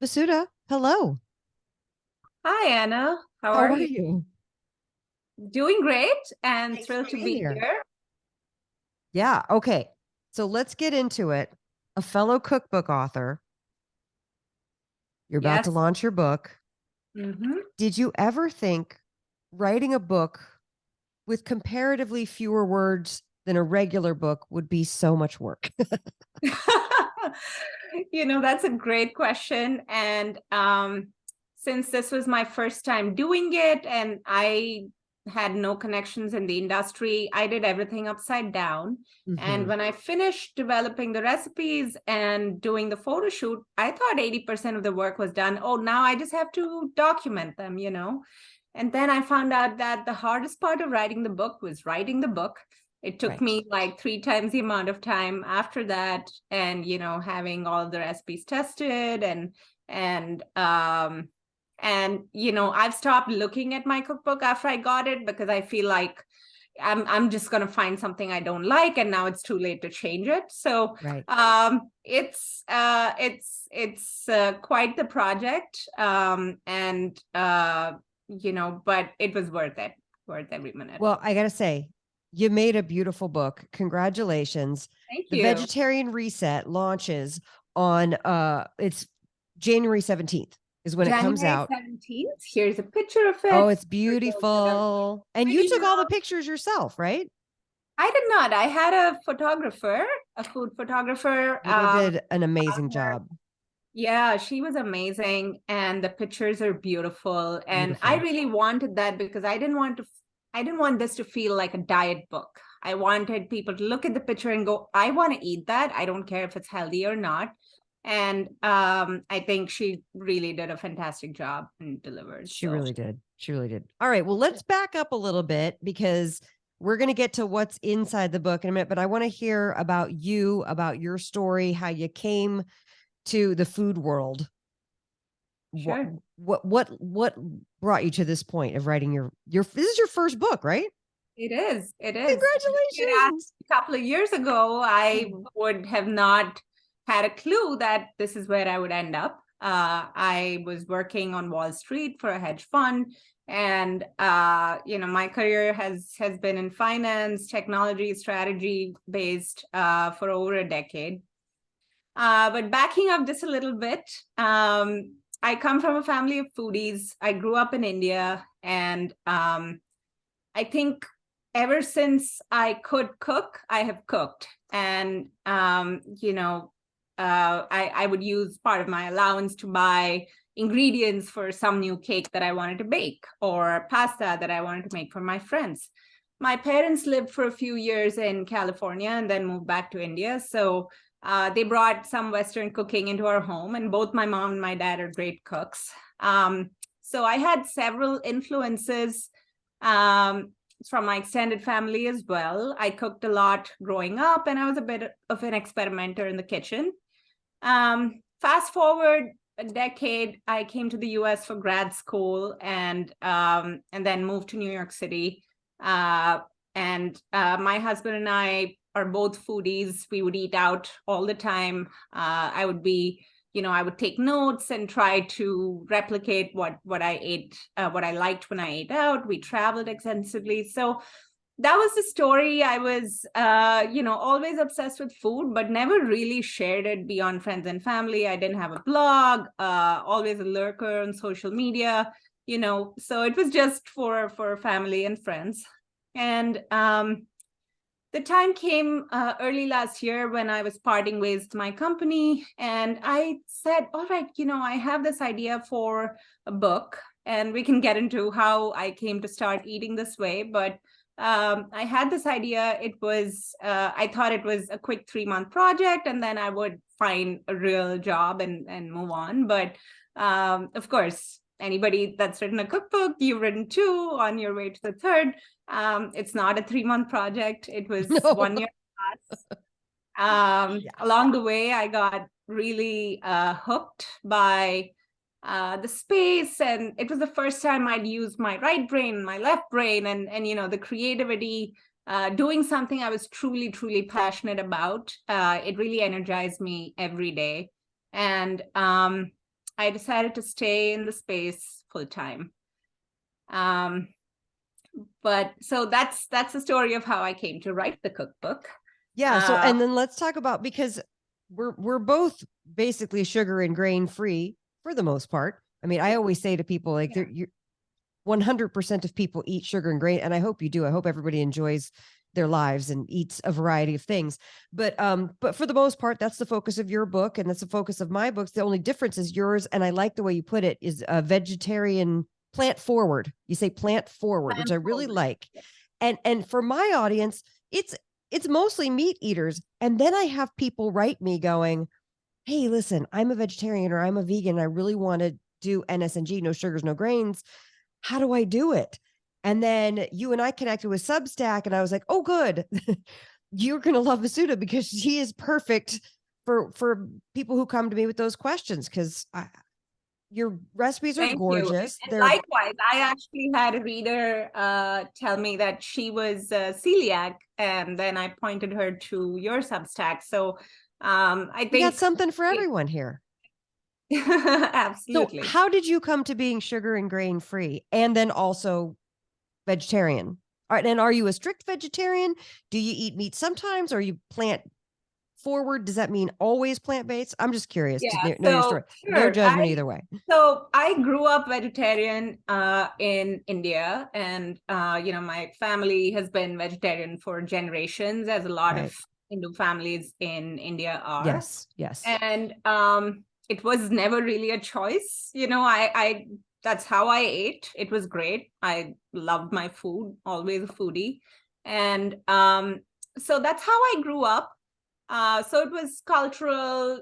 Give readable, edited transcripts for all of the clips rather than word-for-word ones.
Vasudha, hello. Hi, Anna. How How are are you? you? Doing great and Thanks for thrilled to being be here. here. Yeah, okay. So let's get into it. A fellow cookbook author, you're about to Yes. launch your book. hmm Did you ever think writing a book with comparatively fewer words than a regular book would be so much work? That's a great question. And since this was my first time doing it and I had no connections in the industry, I did everything upside down. And Mhm. when I finished developing the recipes and doing the photo shoot, I thought 80% of the work was done. Oh, now I just have to document them. And then I found out that the hardest part of writing the book was writing the book. It took Right. me like three times the amount of time after that, and having all the recipes tested and I've stopped looking at my cookbook after I got it because I feel like I'm just gonna find something I don't like, and now it's too late to change it. So Right. it's quite the project, but it was worth every minute. Well, I got to say, you made a beautiful book. Congratulations. Thank The you. Vegetarian Reset launches on it's January 17th is when it comes January out. 17th. Here's a picture of Oh, it it's for those that are beautiful. And you reading took all the now. pictures yourself, right? I did not. I had a photographer, a food photographer. They did an On amazing her. job. Yeah, she was amazing, and the pictures are beautiful. And I Beautiful. really wanted that because I didn't want this to feel like a diet book. I wanted people to look at the picture and go, I want to eat that. I don't care if it's healthy or not. And I think she really did a fantastic job and delivered. She So really did. She really did. All right. Well, let's back up a little bit because we're going to get to what's inside the book in a minute, but I want to hear about you, about your story, how you came to the food world. What sure. what brought you to this point of writing your this is your first book, right? It is. It is. If you had asked Congratulations. a couple of years ago, I would have not had a clue that this is where I would end up. I was working on Wall Street for a hedge fund, and my career has been in finance, technology, strategy based for over a decade. But backing up just a little bit, I come from a family of foodies. I grew up in India, and I think ever since I could cook, I have cooked. And, I would use part of my allowance to buy ingredients for some new cake that I wanted to bake or pasta that I wanted to make for my friends. My parents lived for a few years in California and then moved back to India. So they brought some Western cooking into our home, and both my mom and my dad are great cooks. So I had several influences um, from my extended family as well. I cooked a lot growing up, and I was a bit of an experimenter in the kitchen. Fast forward a decade, I came to the US for grad school and then moved to New York City. And my husband and I are both foodies. We would eat out all the time. I would take notes and try to replicate what I ate, what I liked when I ate out. We traveled extensively. So that was the story. I was, always obsessed with food, but never really shared it beyond friends and family. I didn't have a blog, always a lurker on social media, so it was just for family and friends. And the time came early last year when I was parting ways with my company, and I said, all right, I have this idea for a book, and we can get into how I came to start eating this way. But I had this idea. I thought it was a quick 3-month project, and then I would find a real job and move on. But of course, anybody that's written a cookbook, you've written two on your way to the third. It's not a 3-month project. It was No. 1 year plus. Yeah. Along the way, I got really hooked by the space, and it was the first time I'd used my right brain, my left brain, and the creativity, doing something I was truly, truly passionate about. It really energized me every day. And I decided to stay in the space full time. But so that's the story of how I came to write the cookbook. Yeah. So, and then let's talk about, because we're both basically sugar and grain free for the most part. I mean, I always say to people, like, you're 100% of people eat sugar and grain, and I hope you do. I hope everybody enjoys their lives and eats a variety of things. But for the most part, that's the focus of your book, and that's the focus of my books. The only difference is yours, and I like the way you put it, is a vegetarian, plant forward. You say plant forward, which I really like. And for my audience, it's mostly meat eaters. And then I have people write me going, hey, listen, I'm a vegetarian or I'm a vegan. I really want to do NSNG, no sugars, no grains. How do I do it? And then you and I connected with Substack, and I was like, oh, good. You're going to love Vasudha, because she is perfect for people who come to me with those questions, because your recipes are gorgeous. Likewise, I actually had a reader tell me that she was celiac, and then I pointed her to your Substack. So I think we got something for everyone here. Absolutely. So how did you come to being sugar and grain free, and then also vegetarian? All right, and are you a strict vegetarian? Do you eat meat sometimes? Or are you plant forward? Does that mean always plant-based? I'm just curious to know your story. Sure. No judgment either way. So I grew up vegetarian in India, and my family has been vegetarian for generations, as a lot of Hindu families in India are. Yes. And it was never really a choice. I that's how I ate. It was great. I loved my food, always a foodie. And so that's how I grew up. So it was cultural,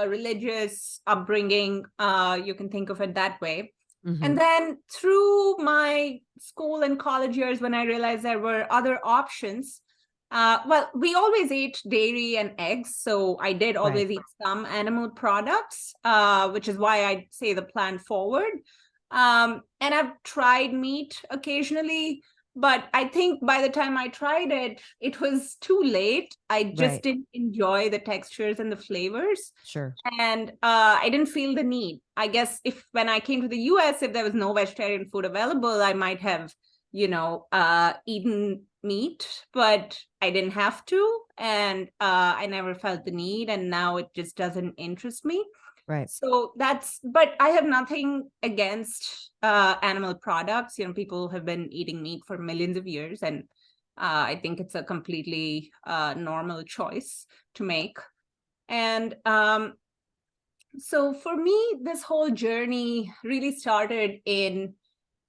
religious upbringing. You can think of it that way. Mm-hmm. And then through my school and college years, when I realized there were other options, we always ate dairy and eggs. So I did always eat some animal products, which is why I say the plant forward. And I've tried meat occasionally. But I think by the time I tried it, it was too late. I just didn't enjoy the textures and the flavors. Sure. And I didn't feel the need. I guess when I came to the US, if there was no vegetarian food available, I might have, eaten meat, but I didn't have to. And I never felt the need. And now it just doesn't interest me. Right. So but I have nothing against animal products. People have been eating meat for millions of years, and I think it's a completely normal choice to make. And so for me, this whole journey really started in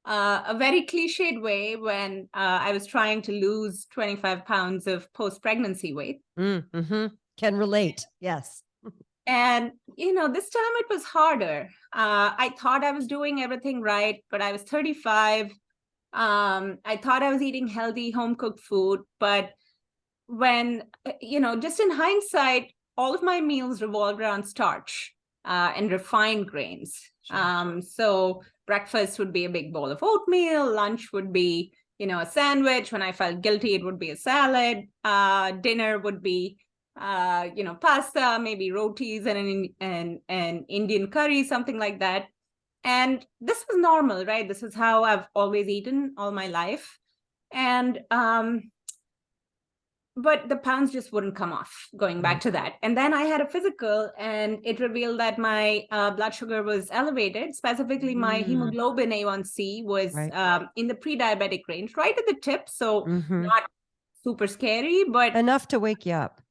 a very cliched way when I was trying to lose 25 pounds of post-pregnancy weight. Mm-hmm. Can relate. Yes. And, this time it was harder. I thought I was doing everything right, but I was 35. I thought I was eating healthy home-cooked food. But when, just in hindsight, all of my meals revolved around starch and refined grains. Sure. So breakfast would be a big bowl of oatmeal. Lunch would be, a sandwich. When I felt guilty, it would be a salad. Dinner would be pasta, maybe rotis and an Indian curry, something like that. And this was normal, right? This is how I've always eaten all my life. And but the pounds just wouldn't come off, going back to that. And then I had a physical, and it revealed that my blood sugar was elevated. Specifically, my hemoglobin A1C was in the pre-diabetic range, right at the tip. So not super scary, but enough to wake you up.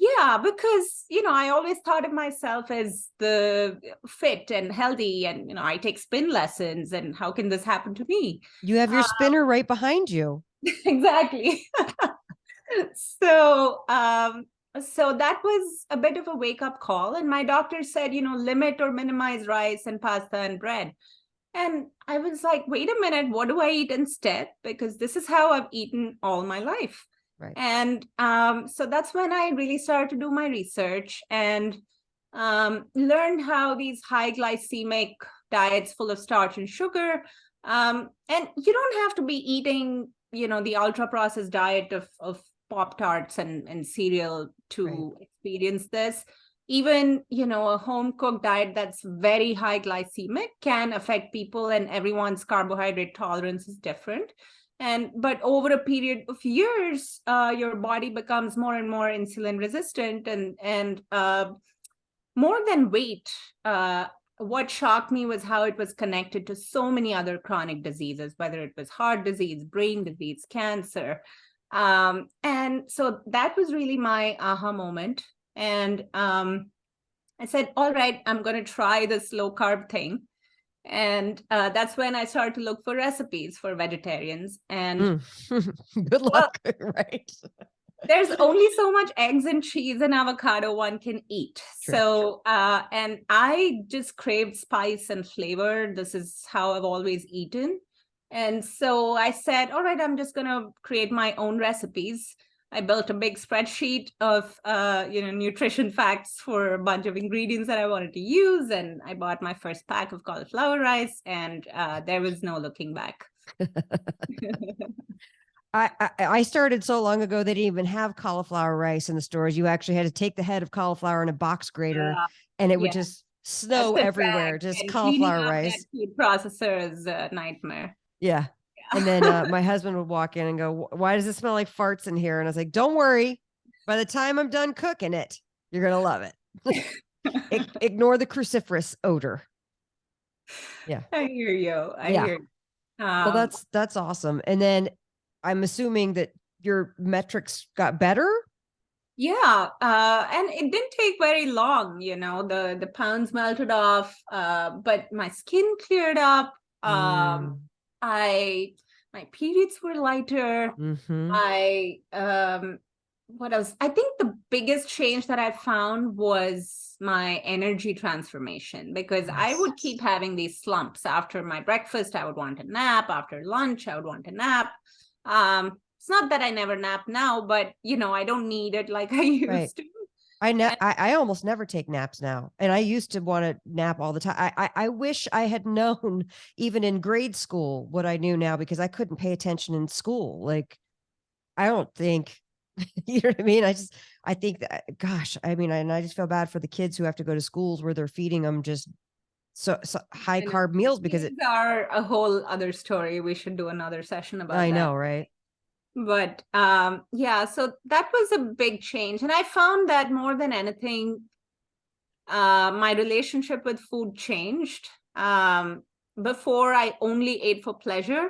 Yeah, because, I always thought of myself as the fit and healthy, and, I take spin lessons, and how can this happen to me? You have your spinner right behind you. Exactly. So that was a bit of a wake-up call. And my doctor said, limit or minimize rice and pasta and bread. And I was like, wait a minute, what do I eat instead? Because this is how I've eaten all my life. Right. And so that's when I really started to do my research and learned how these high glycemic diets full of starch and sugar, and you don't have to be eating, the ultra processed diet of Pop-Tarts and cereal to experience this. even, a home cooked diet that's very high glycemic can affect people, and everyone's carbohydrate tolerance is different. But over a period of years, your body becomes more and more insulin resistant, and more than weight. What shocked me was how it was connected to so many other chronic diseases, whether it was heart disease, brain disease, cancer. And so that was really my aha moment. And I said, all right, I'm going to try this low carb thing. And that's when I started to look for recipes for vegetarians. And good luck, right? There's only so much eggs and cheese and avocado one can eat. True. So, and I just craved spice and flavor. This is how I've always eaten. And so I said, all right, I'm just going to create my own recipes. I built a big spreadsheet of, nutrition facts for a bunch of ingredients that I wanted to use. And I bought my first pack of cauliflower rice, and there was no looking back. I started so long ago, they didn't even have cauliflower rice in the stores. You actually had to take the head of cauliflower in a box grater, and it would just snow everywhere, just cauliflower rice. Food processor is a nightmare. Yeah. And then my husband would walk in and go, why does it smell like farts in here? And I was like, don't worry. By the time I'm done cooking it, you're going to love it. Ignore the cruciferous odor. Yeah. I hear you. I hear you. Well, that's awesome. And then I'm assuming that your metrics got better. Yeah. And it didn't take very long, the pounds melted off, but my skin cleared up. My periods were lighter. What else? I think the biggest change that I found was my energy transformation, because I would keep having these slumps. After my breakfast, I would want a nap. After lunch, I would want a nap. It's not that I never nap now, but I don't need it like I used to. I almost never take naps now. And I used to want to nap all the time. I wish I had known even in grade school what I knew now, because I couldn't pay attention in school. Like, I don't think, you know what I mean? I think that, gosh, I mean, and I just feel bad for the kids who have to go to schools where they're feeding them just so high carb meals, because it are a whole other story. We should do another session about that. I know, right? But so that was a big change. And I found that more than anything, my relationship with food changed. Before, I only ate for pleasure.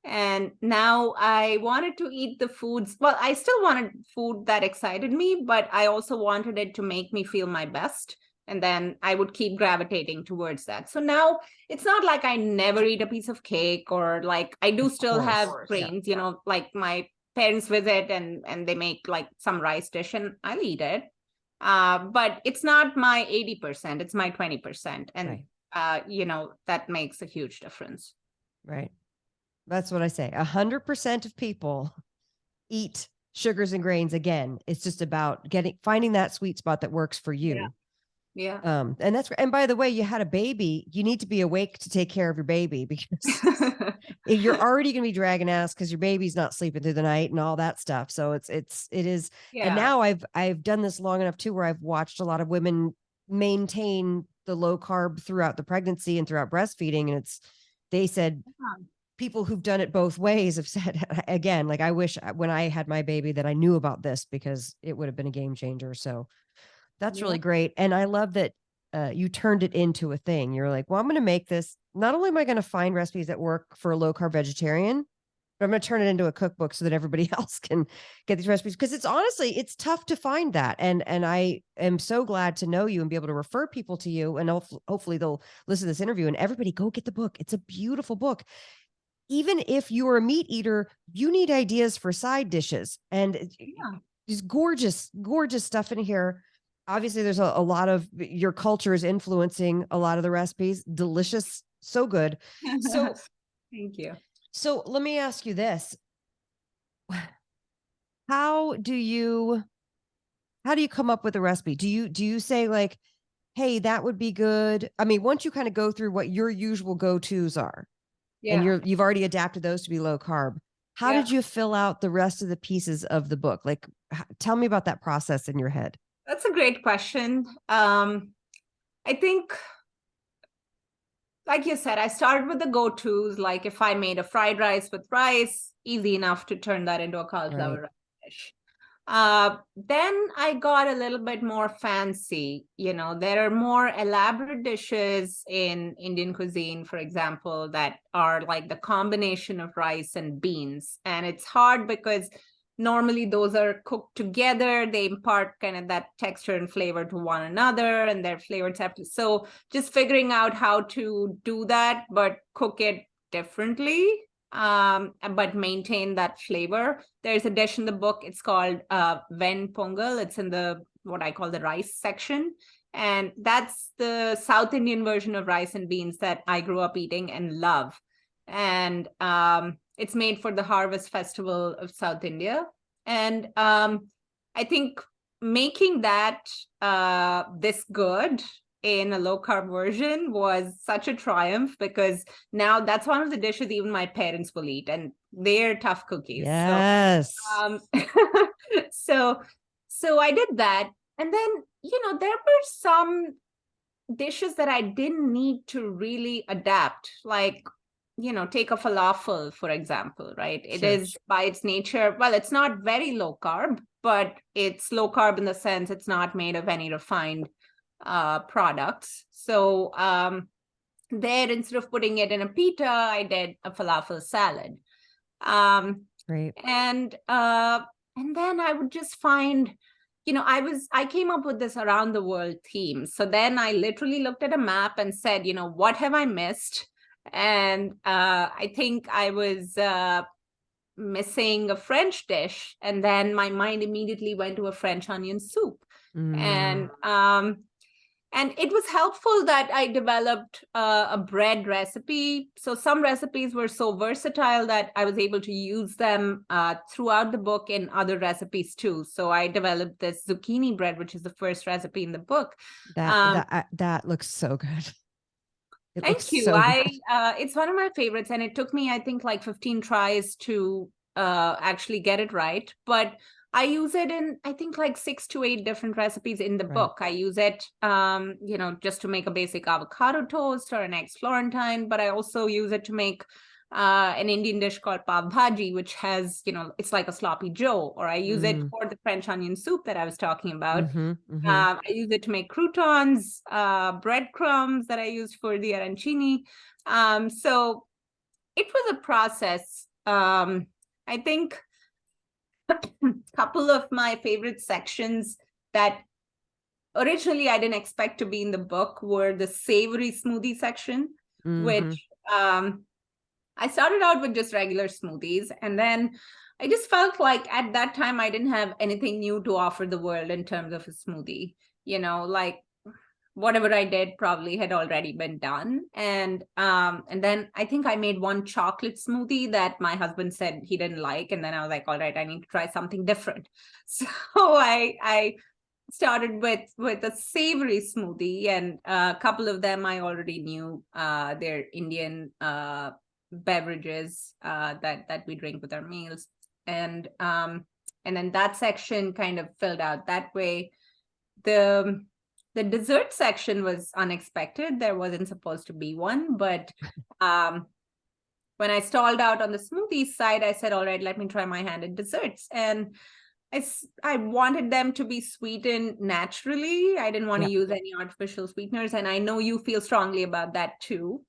And now I wanted to eat the foods. Well, I still wanted food that excited me, but I also wanted it to make me feel my best. And then I would keep gravitating towards that. So now it's not like I never eat a piece of cake, or like I do still have grains, like my parents visit and they make like some rice dish and I'll eat it. But it's not my 80%, it's my 20%. And, that makes a huge difference. Right. That's what I say. 100% of people eat sugars and grains. Again, it's just about finding that sweet spot that works for you. Yeah. And by the way, you had a baby, you need to be awake to take care of your baby, because you're already going to be dragging ass because your baby's not sleeping through the night and all that stuff. So it is. Yeah. And now I've done this long enough too, where I've watched a lot of women maintain the low carb throughout the pregnancy and throughout breastfeeding. And they said, people who've done it both ways have said, again, like, I wish when I had my baby that I knew about this, because it would have been a game changer. So that's really great. And I love that you turned it into a thing. You're like, well, I'm going to make this. Not only am I going to find recipes that work for a low carb vegetarian, but I'm going to turn it into a cookbook so that everybody else can get these recipes. Because it's tough to find that. And I am so glad to know you and be able to refer people to you. And hopefully they'll listen to this interview, and everybody go get the book. It's a beautiful book. Even if you're a meat eater, you need ideas for side dishes, and there's gorgeous, gorgeous stuff in here. Obviously, there's a lot of your culture is influencing a lot of the recipes. Delicious. So good. So thank you. So let me ask you this. How do you come up with a recipe? Do you say like, hey, that would be good? I mean, once you kind of go through what your usual go-tos are, and you've already adapted those to be low carb, how did you fill out the rest of the pieces of the book? Like, tell me about that process in your head. That's a great question. I think, like you said, I started with the go-tos. Like if I made a fried rice with rice, easy enough to turn that into a cauliflower rice dish. Then I got a little bit more fancy. There are more elaborate dishes in Indian cuisine, for example, that are like the combination of rice and beans. And it's hard because normally those are cooked together. They impart kind of that texture and flavor to one another, and their flavors have to. So just figuring out how to do that, but cook it differently, but maintain that flavor. There's a dish in the book. It's called Ven Pongal. It's in what I call the rice section. And that's the South Indian version of rice and beans that I grew up eating and love. And it's made for the Harvest Festival of South India. And I think making that this good in a low carb version was such a triumph, because now that's one of the dishes even my parents will eat, and they're tough cookies. Yes. So I did that. And then, there were some dishes that I didn't need to really adapt, like, take a falafel, for example, right? It is by its nature, well, it's not very low carb, but it's low carb in the sense it's not made of any refined products. So there, instead of putting it in a pita, I did a falafel salad. Great. And then I would just find, I came up with this around the world theme. So then I literally looked at a map and said, what have I missed? And I think I was missing a French dish. And then my mind immediately went to a French onion soup. And it was helpful that I developed a bread recipe. So some recipes were so versatile that I was able to use them throughout the book in other recipes too. So I developed this zucchini bread, which is the first recipe in the book. That looks so good. Thank you. It's one of my favorites, and it took me, I think, like 15 tries to actually get it right. But I use it in, I think, like 6 to 8 different recipes in the book. I use it, just to make a basic avocado toast or an eggs Florentine, but I also use it to make an Indian dish called pav bhaji, which has, it's like a sloppy joe, or I use it for the French onion soup that I was talking about. I use it to make croutons, breadcrumbs that I used for the arancini. So it was a process. I think a couple of my favorite sections that originally I didn't expect to be in the book were the savory smoothie section, which I started out with just regular smoothies. And then I just felt like at that time, I didn't have anything new to offer the world in terms of a smoothie. Like whatever I did probably had already been done. And then I think I made one chocolate smoothie that my husband said he didn't like. And then I was like, all right, I need to try something different. So I started with a savory smoothie, and a couple of them I already knew. They're Indian beverages that we drink with our meals. And then that section kind of filled out that way. The dessert section was unexpected. There wasn't supposed to be one, but when I stalled out on the smoothie side, I said, all right, let me try my hand at desserts. And I wanted them to be sweetened naturally. I didn't want to use any artificial sweeteners. And I know you feel strongly about that too.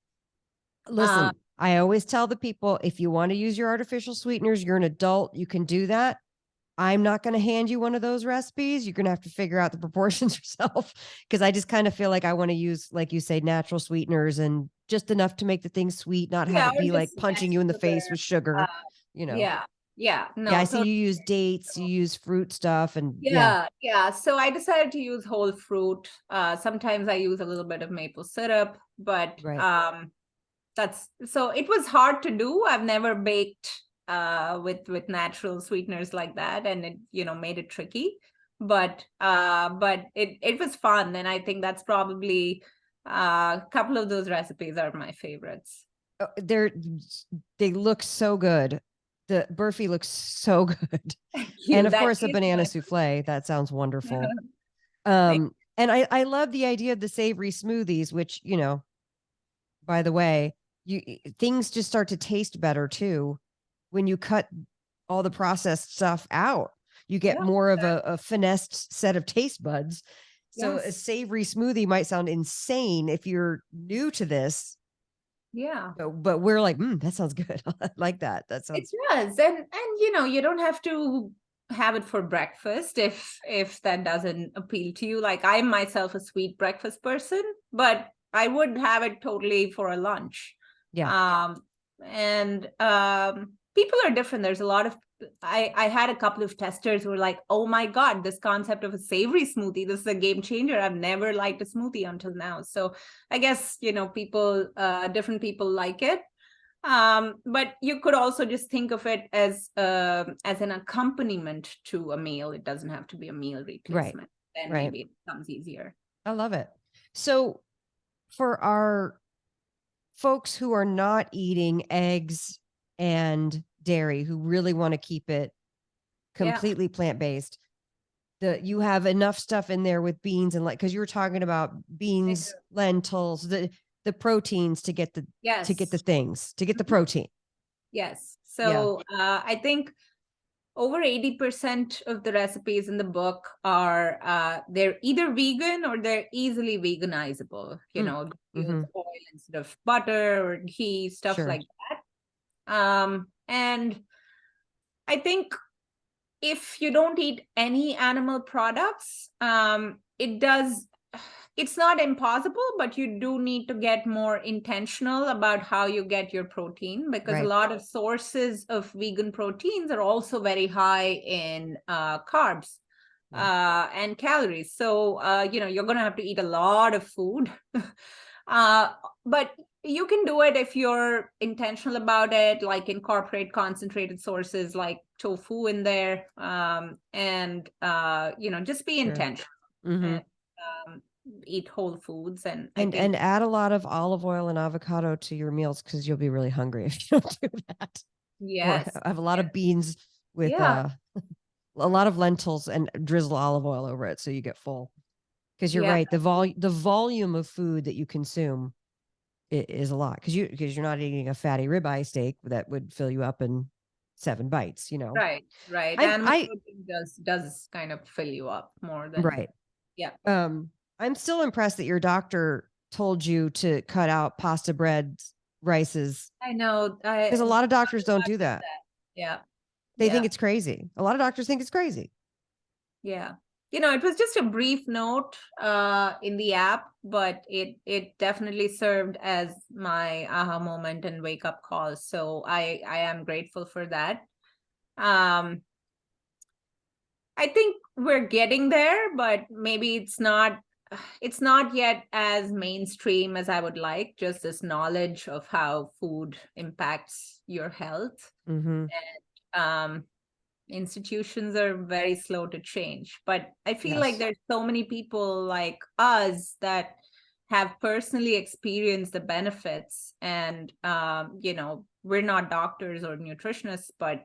Listen, I always tell the people, if you want to use your artificial sweeteners, you're an adult, you can do that. I'm not going to hand you one of those recipes. You're going to have to figure out the proportions yourself, because I just kind of feel like I want to use, like you say, natural sweeteners and just enough to make the thing sweet, not have it be like punching you in the face with sugar, Yeah. No, I see you use dates, you use fruit stuff, and yeah. So I decided to use whole fruit. Sometimes I use a little bit of maple syrup, but so it was hard to do. I've never baked with natural sweeteners like that, and it made it tricky, but it was fun. And I think that's probably a couple of those recipes are my favorites. They look so good. The burfi looks so good. And of course a banana souffle. That sounds wonderful. Right. And I love the idea of the savory smoothies, which, by the way, things just start to taste better too when you cut all the processed stuff out. You get Yeah. more of a finessed set of taste buds. So a Yes. savory smoothie might sound insane if you're new to this, Yeah. but we're like, that sounds good. I like that. That It sounds does. And you don't have to have it for breakfast if that doesn't appeal to you. Like I'm myself a sweet breakfast person, but I would have it totally for a lunch. yeah. And people are different. There's a lot of I had a couple of testers who were like, oh my God, this concept of a savory smoothie, this is a game changer. I've never liked a smoothie until now. So I guess, people, different people like it. But you could also just think of it as an accompaniment to a meal. It doesn't have to be a meal replacement. Then Right. maybe it becomes easier. I love it. So for our folks who are not eating eggs and dairy, who really want to keep it completely plant-based, you have enough stuff in there with beans and because you were talking about beans, lentils, the proteins to get the Yes. to get the things, to get the protein. Yes. So I think over 80% of the recipes in the book are they're either vegan or they're easily veganizable. Use oil instead of butter or ghee, stuff like that. And I think if you don't eat any animal products, it's not impossible, but you do need to get more intentional about how you get your protein, because a lot of sources of vegan proteins are also very high in carbs and calories. So, you're going to have to eat a lot of food. But you can do it if you're intentional about it, like incorporate concentrated sources like tofu in there, and just be intentional and eat whole foods. And add a lot of olive oil and avocado to your meals, because you'll be really hungry if you don't do that. yes, Or have a lot of beans with a lot of lentils and drizzle olive oil over it so you get full. Because you're right, the volume of food that you consume is a lot, because you're not eating a fatty ribeye steak that would fill you up in 7 bites. Right. Animal protein does kind of fill you up more than I'm still impressed that your doctor told you to cut out pasta breads, rices. I know, because a lot of doctors don't do that. They think it's crazy. A lot of doctors think it's crazy. It was just a brief note in the app, but it definitely served as my aha moment and wake up call. So I am grateful for that. I think we're getting there, but maybe it's not yet as mainstream as I would like, just this knowledge of how food impacts your health. And institutions are very slow to change, but I feel like there's so many people like us that have personally experienced the benefits. And we're not doctors or nutritionists, but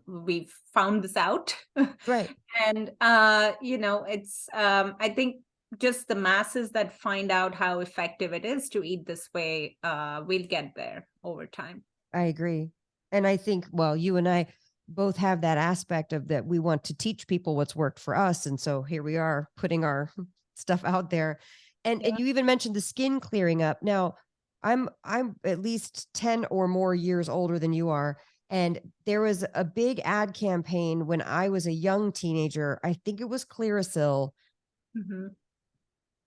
we've found this out. And it's I think just the masses that find out how effective it is to eat this way, we'll get there over time. I agree. And I think, well, you and I both have that aspect of that we want to teach people what's worked for us. And so here we are putting our stuff out there. And you even mentioned the skin clearing up. Now, I'm at least 10 or more years older than you are. And there was a big ad campaign when I was a young teenager. I think it was Clearasil.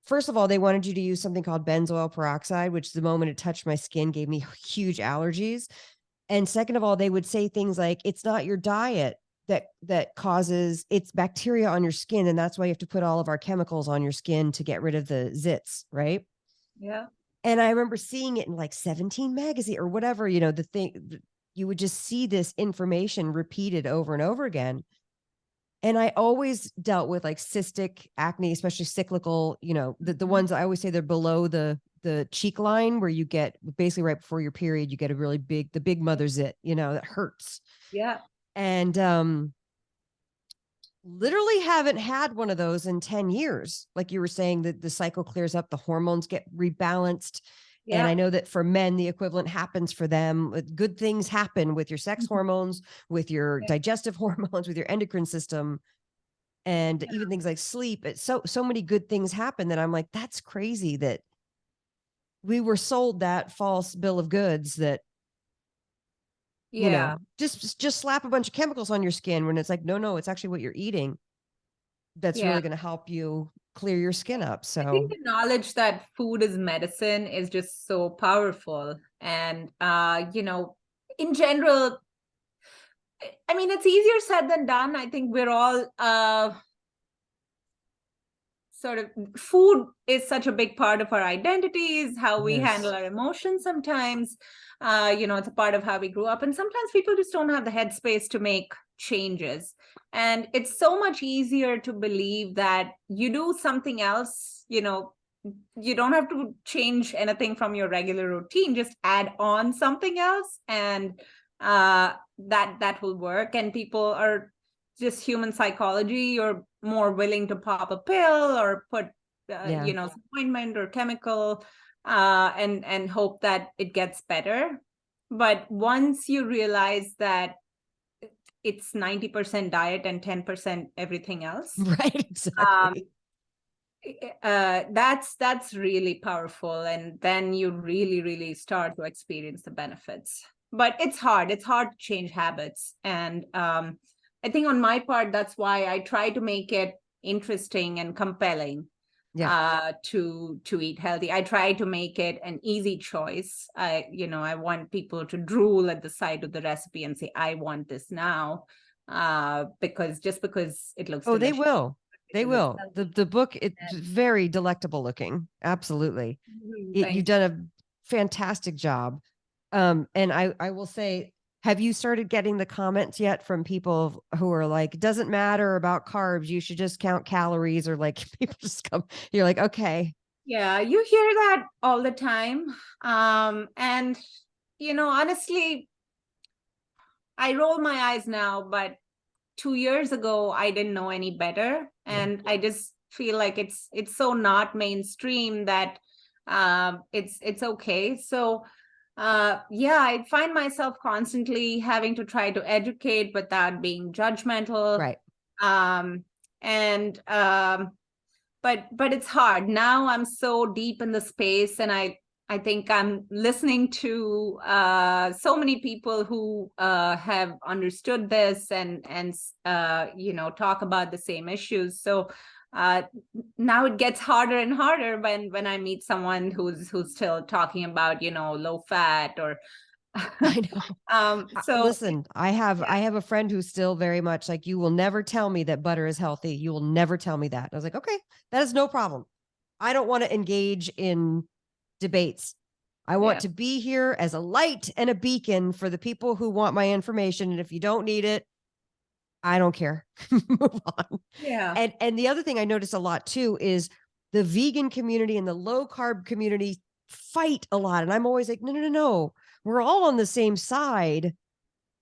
First of all, they wanted you to use something called benzoyl peroxide, which the moment it touched my skin gave me huge allergies. And second of all, they would say things like, it's not your diet that causes, it's bacteria on your skin. And that's why you have to put all of our chemicals on your skin to get rid of the zits. Right. And I remember seeing it in like 17 magazine or whatever, the thing, you would just see this information repeated over and over again. And I always dealt with like cystic acne, especially cyclical, the ones I always say they're below the cheek line, where you get basically right before your period, you get a really the big mother zit, that hurts. And literally haven't had one of those in 10 years. Like you were saying, that the cycle clears up, the hormones get rebalanced. And I know that for men, the equivalent happens for them. Good things happen with your sex hormones, with your digestive hormones, with your endocrine system, and even things like sleep. It's so many good things happen that I'm like, that's crazy that we were sold that false bill of goods that, you know, just slap a bunch of chemicals on your skin, when it's like, no, it's actually what you're eating that's really going to help you clear your skin up. So I think the knowledge that food is medicine is just so powerful. And, in general, I mean, it's easier said than done. I think we're all sort of, food is such a big part of our identities, how we handle our emotions sometimes. It's a part of how we grew up. And sometimes people just don't have the headspace to make changes. And it's so much easier to believe that you do something else, you don't have to change anything from your regular routine, just add on something else, and that will work. And people are just human psychology. You're more willing to pop a pill or put some ointment or chemical and hope that it gets better. But once you realize that it's 90% diet and 10% everything else, right, exactly. That's really powerful. And then you really start to experience the benefits. But it's hard to change habits. And I think on my part, that's why I try to make it interesting and compelling to eat healthy. I try to make it an easy choice. I want people to drool at the side of the recipe and say, I want this now, because it looks delicious. They will. They will. The book, it's very delectable looking. Absolutely. You've done a fantastic job. And I will say, have you started getting the comments yet from people who are like, it doesn't matter about carbs, you should just count calories, or like people just come, you're like, okay. Yeah, you hear that all the time. And, honestly, I roll my eyes now, but 2 years ago, I didn't know any better. And I just feel like it's so not mainstream that it's okay. So I find myself constantly having to try to educate without being judgmental. Right. But it's hard. Now I'm so deep in the space, and I think I'm listening to so many people who have understood this and talk about the same issues. So now it gets harder and harder when I meet someone who's still talking about low fat or I know. So listen, I have a friend who's still very much like, you will never tell me that butter is healthy. You will never tell me that. I was like, okay, that is no problem. I don't want to engage in debates. I want to be here as a light and a beacon for the people who want my information. And if you don't need it, I don't care. Move on. Yeah. And the other thing I notice a lot too is the vegan community and the low carb community fight a lot. And I'm always like, no. We're all on the same side.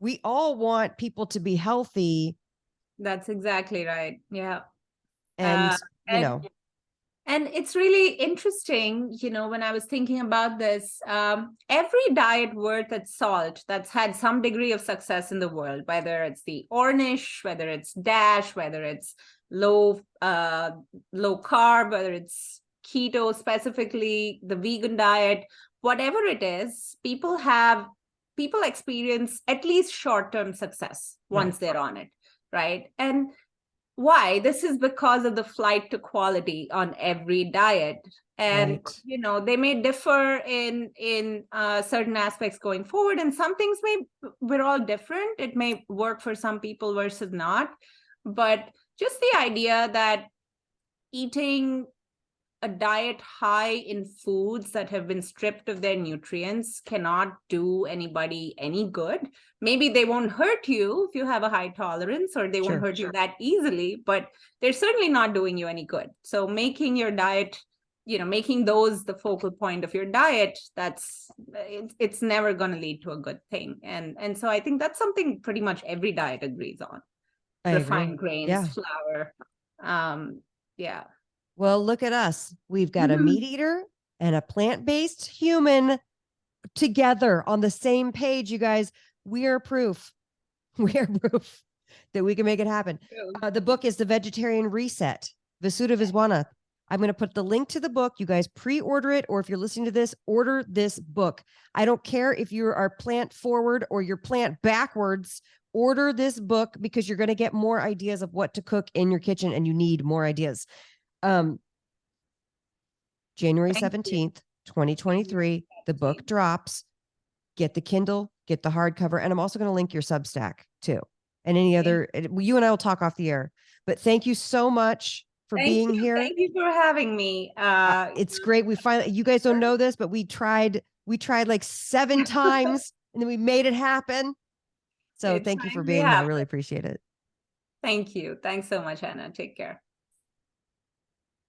We all want people to be healthy. That's exactly right. Yeah. And, and it's really interesting, when I was thinking about this, every diet worth its salt that's had some degree of success in the world, whether it's the Ornish, whether it's DASH, whether it's low carb, whether it's keto, specifically the vegan diet, whatever it is, people experience at least short-term success once they're on it, right? And why? This is because of the flight to quality on every diet. And they may differ in certain aspects going forward, and some things we're all different. It may work for some people versus not. But just the idea that eating a diet high in foods that have been stripped of their nutrients cannot do anybody any good. Maybe they won't hurt you if you have a high tolerance, or they won't hurt you that easily, but they're certainly not doing you any good. So making your diet, making those the focal point of your diet, it's never going to lead to a good thing. And so I think that's something pretty much every diet agrees on. refined grains, Yeah. flour. Yeah. Well, look at us. We've got a meat eater and a plant-based human together on the same page, you guys. We are proof. We are proof that we can make it happen. The book is The Vegetarian Reset, Vasudha Viswanath. I'm going to put the link to the book. You guys pre-order it, or if you're listening to this, order this book. I don't care if you are plant forward or you're plant backwards. Order this book because you're going to get more ideas of what to cook in your kitchen, and you need more ideas. January 17th, 2023, the book drops. Get the Kindle, get the hardcover, and I'm also going to link your Substack too. And any other, you and I will talk off the air. But thank you so much for being here. Thank you for having me. It's great. We finally, you guys don't know this, but we tried like 7 times and then we made it happen. So thank you for being here. I really appreciate it. Thank you. Thanks so much, Anna. Take care.